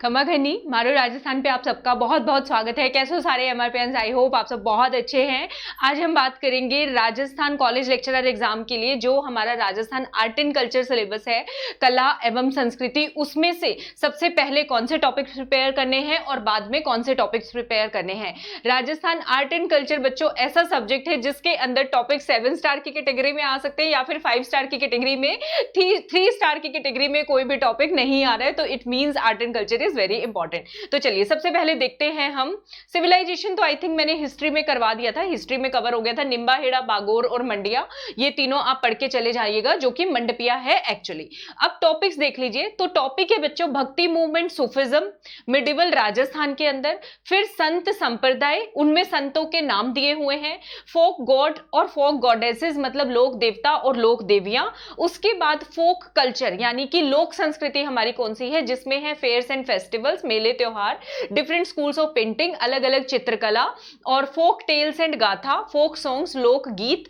खमाघनी मारो राजस्थान पे आप सबका बहुत बहुत स्वागत है। कैसे हो सारे एमआरपीएंस? आई होप आप सब बहुत अच्छे हैं। आज हम बात करेंगे राजस्थान कॉलेज लेक्चरर एग्जाम के लिए जो हमारा Rajasthan art and culture syllabus है, कला एवं संस्कृति, उसमें से सबसे पहले कौन से टॉपिक्स प्रिपेयर करने हैं और बाद में कौन से टॉपिक्स प्रिपेयर करने हैं। राजस्थान आर्ट एंड कल्चर बच्चों ऐसा सब्जेक्ट है जिसके अंदर टॉपिक 7 स्टार की कैटेगरी में आ सकते हैं या फिर 5 स्टार की कैटेगरी में, 3 स्टार की कैटेगरी में कोई भी टॉपिक नहीं आ रहा है, तो it means art and culture is very important. तो चलिए सबसे पहले देखते हैं हम सिविलाइजेशन। तो आई थिंक मैंने हिस्ट्री में करवा दिया था, हिस्ट्री में कवर हो गया था। निम्बा, हेड़ा, बागोर और मंडिया, ये तीनों आप पढ़ के चले जाइएगा, जो कि मंडपिया है एक्चुअली। अब टॉपिक्स देख लीजिए। तो टॉपिक है बच्चों भक्ति मूवमेंट, सूफिज्म, मिडिवल राजस्थान के अंदर, फिर संत संप्रदाय, उनमें संतों के नाम दिए हुए हैं, फोक गॉड और फोक गॉडेसेस मतलब लोक देवता और लोक देवियां। उसके बाद फोक कल्चर यानी कि लोक संस्कृति हमारी कौन सी है, जिसमें है फेयर्स एंड फेस्टिवल्स, मेले त्योहार, डिफरेंट स्कूल्स ऑफ पेंटिंग, अलग अलग चित्रकला, और फोक टेल्स एंड गाथा, फोक सॉन्ग्स लोक गीत,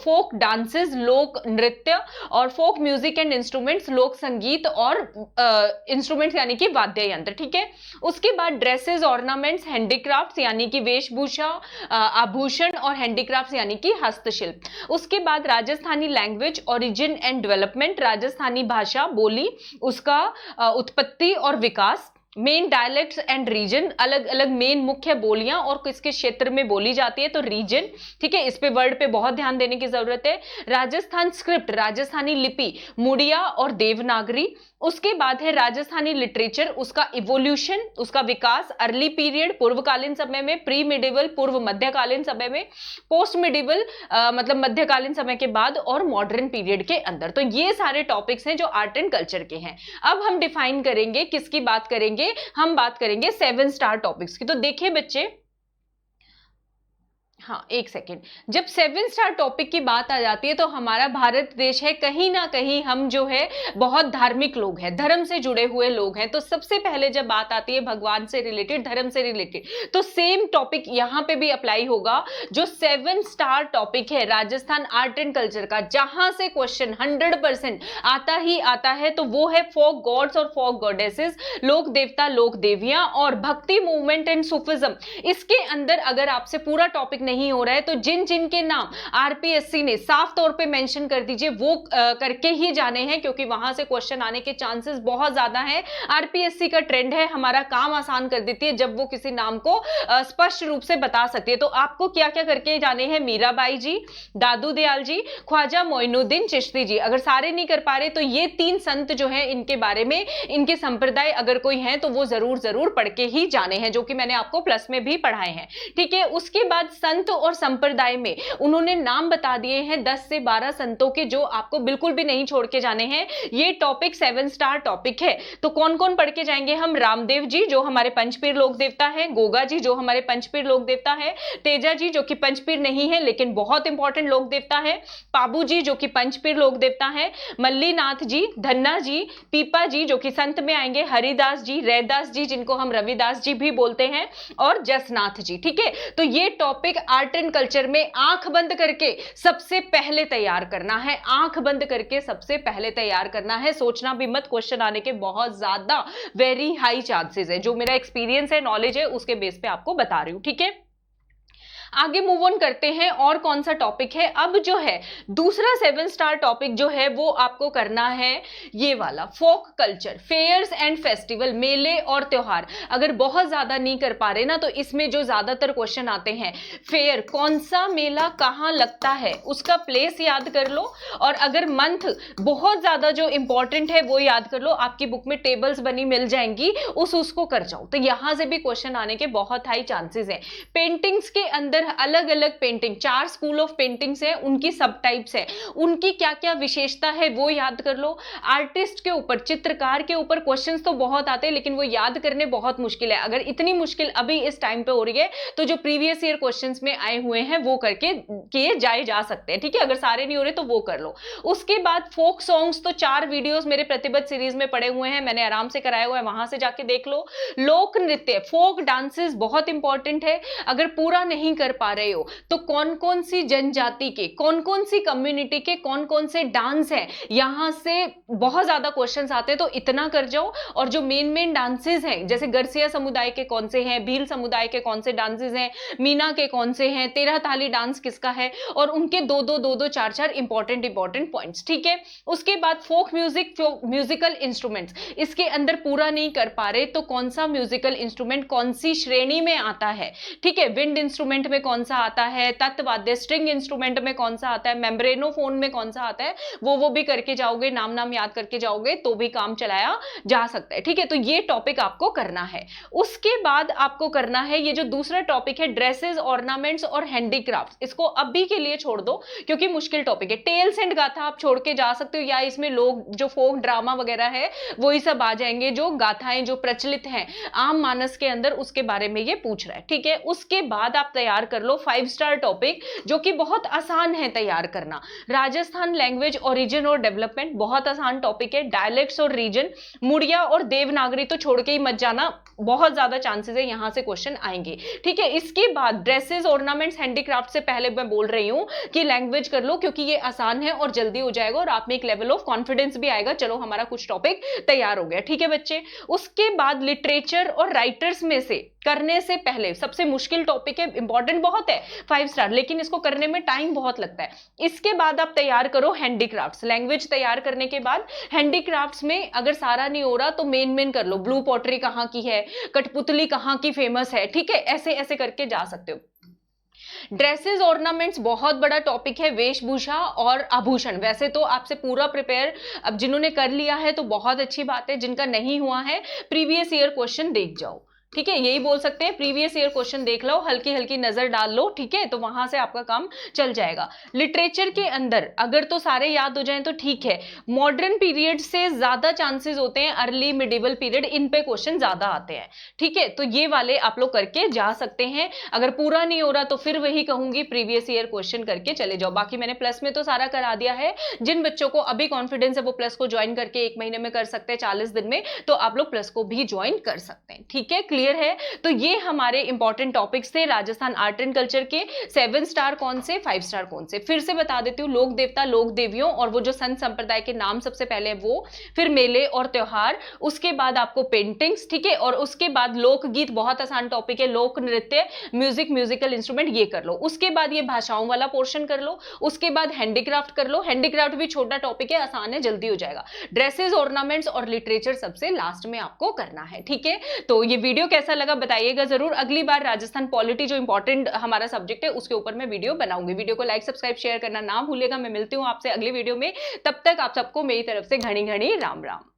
फोक डांसेस लोक नृत्य, और फोक म्यूजिक एंड इंस्ट्रूमेंट्स लोक संगीत और इंस्ट्रूमेंट्स यानी कि वाद्य यंत्र। ठीक है। उसके बाद ड्रेसेस, ऑर्नामेंट्स, हैंडीक्राफ्ट्स यानी कि वेशभूषा, आभूषण, और हैंडीक्राफ्ट्स यानी कि हस्तशिल्प। उसके बाद Rajasthani language, origin and development, Rajasthani भाषा बोली, उसका उत्पत्ति और विकास, मेन डायलेक्ट्स एंड रीजन, अलग अलग मेन मुख्य बोलियां और किसके क्षेत्र में बोली जाती है, तो रीजन। ठीक है, इस पे वर्ड पे बहुत ध्यान देने की जरूरत है। राजस्थान स्क्रिप्ट, राजस्थानी लिपि, मुड़िया और देवनागरी। उसके बाद है राजस्थानी लिटरेचर, उसका इवोल्यूशन, उसका विकास, अर्ली पीरियड पूर्वकालीन समय में, प्री मिडिवल पूर्व मध्यकालीन समय में, पोस्ट मिडिवल मतलब मध्यकालीन समय के बाद, और मॉडर्न पीरियड के अंदर। तो ये सारे टॉपिक्स हैं जो आर्ट एंड कल्चर के हैं। अब हम डिफाइन करेंगे, किसकी बात करेंगे, हम बात करेंगे 7 स्टार टॉपिक्स की। तो देखिए बच्चे, हाँ एक सेकेंड, जब 7 स्टार टॉपिक की बात आ जाती है तो हमारा भारत देश है, कहीं ना कहीं हम जो है बहुत धार्मिक लोग हैं, धर्म से जुड़े हुए लोग हैं। तो सबसे पहले जब बात आती है भगवान से रिलेटेड, धर्म से रिलेटेड, तो सेम टॉपिक यहां पे भी अप्लाई होगा। जो 7 स्टार टॉपिक है राजस्थान आर्ट एंड कल्चर का, जहां से क्वेश्चन 100% आता ही आता है, तो वो है फोक गॉड्स और फोक गॉडेसेस, लोक देवता लोक देवियां, और भक्ति मूवमेंट एंड सूफिज्म। इसके अंदर अगर आपसे पूरा टॉपिक नहीं हो रहा है तो जिन जिन के नाम आरपीएससी ने साफ तौर पे मेंशन कर दीजिए, वो करके ही जाने हैं, क्योंकि वहां से क्वेश्चन आने के चांसेस बहुत ज्यादा हैं। आरपीएससी का ट्रेंड है, हमारा काम आसान कर देती है जब वो किसी नाम को स्पष्ट रूप से बता सकती है। तो आपको क्या क्या करके जाने हैं, मीराबाई जी, दादू दयाल जी, ख्वाजा मोइनुद्दीन चिश्ती जी। अगर सारे नहीं कर पा रहे तो ये 3 संत जो है, इनके बारे में, इनके संप्रदाय अगर कोई है तो वो जरूर जरूर पढ़ के ही जाने हैं, जो कि मैंने आपको प्लस में भी पढ़ाए हैं। ठीक है। उसके बाद संत और संप्रदाय में उन्होंने नाम बता दिए हैं 10 से 12 संतों के, जो आपको बिल्कुल भी नहीं छोड़ के जाने हैं। ये टॉपिक 7 स्टार टॉपिक है। तो कौन कौन पढ़ के जाएंगे हम, रामदेव जी जो हमारे पंचपीर लोक देवता है, गोगा जी जो हमारे पंचपीर लोक देवता है, तेजा जी जो कि पंचपीर नहीं है लेकिन बहुत इंपॉर्टेंट लोक देवता है, पाबू जी जो कि पंचपीर लोक देवता है, मल्लीनाथ जी, धन्ना जी, पीपा जी जो कि संत में आएंगे, हरिदास जी, रैदास जी जिनको हम रविदास जी भी बोलते हैं, और जसनाथ जी। ठीक है। तो ये टॉपिक आर्ट एंड कल्चर में आंख बंद करके सबसे पहले तैयार करना है, आंख बंद करके सबसे पहले तैयार करना है। सोचना भी मत, क्वेश्चन आने के बहुत ज्यादा वेरी हाई चांसेस है। जो मेरा एक्सपीरियंस है, नॉलेज है, उसके बेस पे आपको बता रही हूं। ठीक है। आगे मूव ऑन करते हैं। और कौन सा टॉपिक है, अब जो है दूसरा 7 स्टार टॉपिक जो है वो आपको करना है ये वाला, folk culture, fairs and festival, मेले और त्योहार। अगर बहुत ज्यादा नहीं कर पा रहे ना, तो इसमें जो ज्यादातर क्वेश्चन आते हैं, फेयर कौन सा मेला कहां लगता है, उसका प्लेस याद कर लो, और अगर मंथ बहुत ज्यादा जो इंपॉर्टेंट है वो याद कर लो, आपकी बुक में टेबल्स बनी मिल जाएंगी, उसको कर जाओ। तो यहां से भी क्वेश्चन आने के बहुत हाई चांसेस हैं। पेंटिंग्स के अंदर अलग अलग पेंटिंग, 4 स्कूल ऑफ पेंटिंग्स है, उनकी सब टाइप्स है, उनकी क्या क्या विशेषता है वो याद कर लो। आर्टिस्ट के ऊपर, चित्रकार के ऊपर क्वेश्चंस तो बहुत आते हैं, लेकिन वो याद करने बहुत मुश्किल है। अगर इतनी मुश्किल अभी इस टाइम पे हो रही है तो जो प्रीवियस ईयर क्वेश्चंस में आए हुए हैं वो करके किए जाए जा सकते हैं। ठीक है। अगर सारे नहीं हो रहे तो वो कर लो। उसके बाद फोक सॉन्ग्स, तो 4 वीडियोस मेरे प्रतिबद्ध सीरीज में पड़े हुए हैं, मैंने आराम से कराया हुआ है, वहां से जाके देख लो। लोक नृत्य, फोक डांसेस बहुत इंपॉर्टेंट है, अगर पूरा नहीं कर पा रहे हो तो कौन कौन सी जनजाति के, कौन कौन सी कम्युनिटी के कौन कौन से डांस हैं, यहां से बहुत ज्यादा क्वेश्चंस आते हैं, तो इतना कर जाओ। और जो मेन मेन डांसेस हैं, जैसे गरसिया समुदाय के कौन से हैं, भील समुदाय के कौन से डांसेस हैं, मीना के कौन से हैं, तेरह ताली डांस किसका है, और उनके दो दो चार चार इंपॉर्टेंट पॉइंट्स। ठीक है, उसके बाद फोक म्यूजिक, म्यूजिकल इंस्ट्रूमेंट्स, इसके अंदर पूरा नहीं कर पा रहे तो कौन सा म्यूजिकल इंस्ट्रूमेंट कौन सी श्रेणी में आता है। ठीक है, विंड इंस्ट्रूमेंट में कौन सा आता है, तत्वाद्य स्ट्रिंग इंस्ट्रूमेंट में कौन सा आता है, मेम्ब्रेनोफोन में कौन सा आता है, वो भी करके जाओगे, नाम याद करके जाओगे तो भी काम चलाया जा सकता है। ठीक है, तो ये टॉपिक आपको करना है। उसके बाद आपको करना है ये जो दूसरा टॉपिक है, ड्रेसेस, ऑर्नामेंट्स और हैंडीक्राफ्ट, इसको अभी के लिए छोड़ दो क्योंकि मुश्किल टॉपिक है। टेल्स एंड गाथा आप छोड़ के जा सकते हो, या इसमें लोग जो फोक ड्रामा वगैरह है वही सब आ जाएंगे, जो गाथाएं जो प्रचलित हैं आम मानस के अंदर, उसके बारे में ये पूछ रहा है। ठीक है, उसके बाद आप तैयार कर लो 5 स्टार टॉपिक, जो कि बहुत आसान है तैयार करना। राजस्थान लैंग्वेज ओरिजिन और डेवलपमेंट, बहुत आसान टॉपिक है। डायलेक्ट्स और रीजन, मुड़िया और देवनागरी तो छोड़ के ही मत जाना, बहुत ज्यादा चांसेस है यहां से क्वेश्चन आएंगे। ठीक है, इसके बाद ड्रेसेस, ऑर्नामेंट्स, हैंडीक्राफ्ट से पहले मैं बोल रही हूं कि लैंग्वेज कर लो क्योंकि ये आसान है और जल्दी हो जाएगा और आप में एक लेवल ऑफ कॉन्फिडेंस भी आएगा, चलो हमारा कुछ टॉपिक तैयार हो गया। ठीक है बच्चे, उसके बाद लिटरेचर और राइटर्स में से करने से पहले सबसे मुश्किल टॉपिक है, इंपॉर्टेंट बहुत है 5 स्टार, लेकिन इसको करने में टाइम बहुत लगता है। इसके बाद आप तैयार करो हैंडीक्राफ्ट्स। लैंग्वेज तैयार करने के बाद हैंडीक्राफ्ट्स में अगर सारा नहीं हो रहा तो मेन कर लो, ब्लू पॉटरी कहां की है, कठपुतली कहां की फेमस है। ठीक है, ऐसे ऐसे करके जा सकते हो। ड्रेसेस, ऑर्नामेंट्स बहुत बड़ा टॉपिक है, वेशभूषा और आभूषण। वैसे तो आपसे पूरा प्रिपेयर, अब जिन्होंने कर लिया है तो बहुत अच्छी बात है, जिनका नहीं हुआ है प्रीवियस ईयर क्वेश्चन देख जाओ। ठीक है, यही बोल सकते हैं, प्रीवियस ईयर क्वेश्चन देख लो, हल्की हल्की नजर डाल लो। ठीक है, तो वहां से आपका काम चल जाएगा। लिटरेचर के अंदर अगर तो सारे याद हो जाएं तो ठीक है, मॉडर्न पीरियड से ज्यादा चांसेस होते हैं, अर्ली मिडिवल पीरियड, इन पे क्वेश्चन ज्यादा आते हैं। ठीक है, तो ये वाले आप लोग करके जा सकते हैं। अगर पूरा नहीं हो रहा तो फिर वही कहूंगी, प्रीवियस ईयर क्वेश्चन करके चले जाओ। बाकी मैंने प्लस में तो सारा करा दिया है, जिन बच्चों को अभी कॉन्फिडेंस है वो प्लस को ज्वाइन करके 1 महीने में कर सकते हैं, 40 दिन में, तो आप लोग प्लस को भी ज्वाइन कर सकते हैं। ठीक है, क्लियर है। तो ये हमारे इंपॉर्टेंट टॉपिक्स थे राजस्थान आर्ट एंड कल्चर के। 7 स्टार कौन से, 5 स्टार कौन से, फिर से बता देती हूँ। लोक देवता, लोक देवियों और वो जो संत संप्रदाय के नाम सबसे पहले वो, फिर मेले और त्योहार, उसके बाद आपको पेंटिंग्स। ठीक है, और उसके बाद लोकगीत, बहुत आसान टॉपिक है, लोक नृत्य, म्यूजिक, म्यूजिकल इंस्ट्रूमेंट, ये कर लो। उसके बाद ये भाषाओं वाला पोर्शन कर लो। उसके बाद हैंडीक्राफ्ट कर लो। हैंडीक्राफ्ट भी छोटा टॉपिक है, आसान है, जल्दी हो जाएगा। ड्रेसेस, ऑर्नामेंट्स और लिटरेचर सबसे लास्ट में आपको करना है। ठीक है, तो ये वीडियो कैसा लगा बताइएगा जरूर। अगली बार राजस्थान पॉलिटी जो इंपॉर्टेंट हमारा सब्जेक्ट है उसके ऊपर मैं वीडियो बनाऊंगी। वीडियो को लाइक, सब्सक्राइब, शेयर करना ना भूलिएगा। मैं मिलती हूं आपसे अगली वीडियो में, तब तक आप सबको मेरी तरफ से घनी घनी राम राम।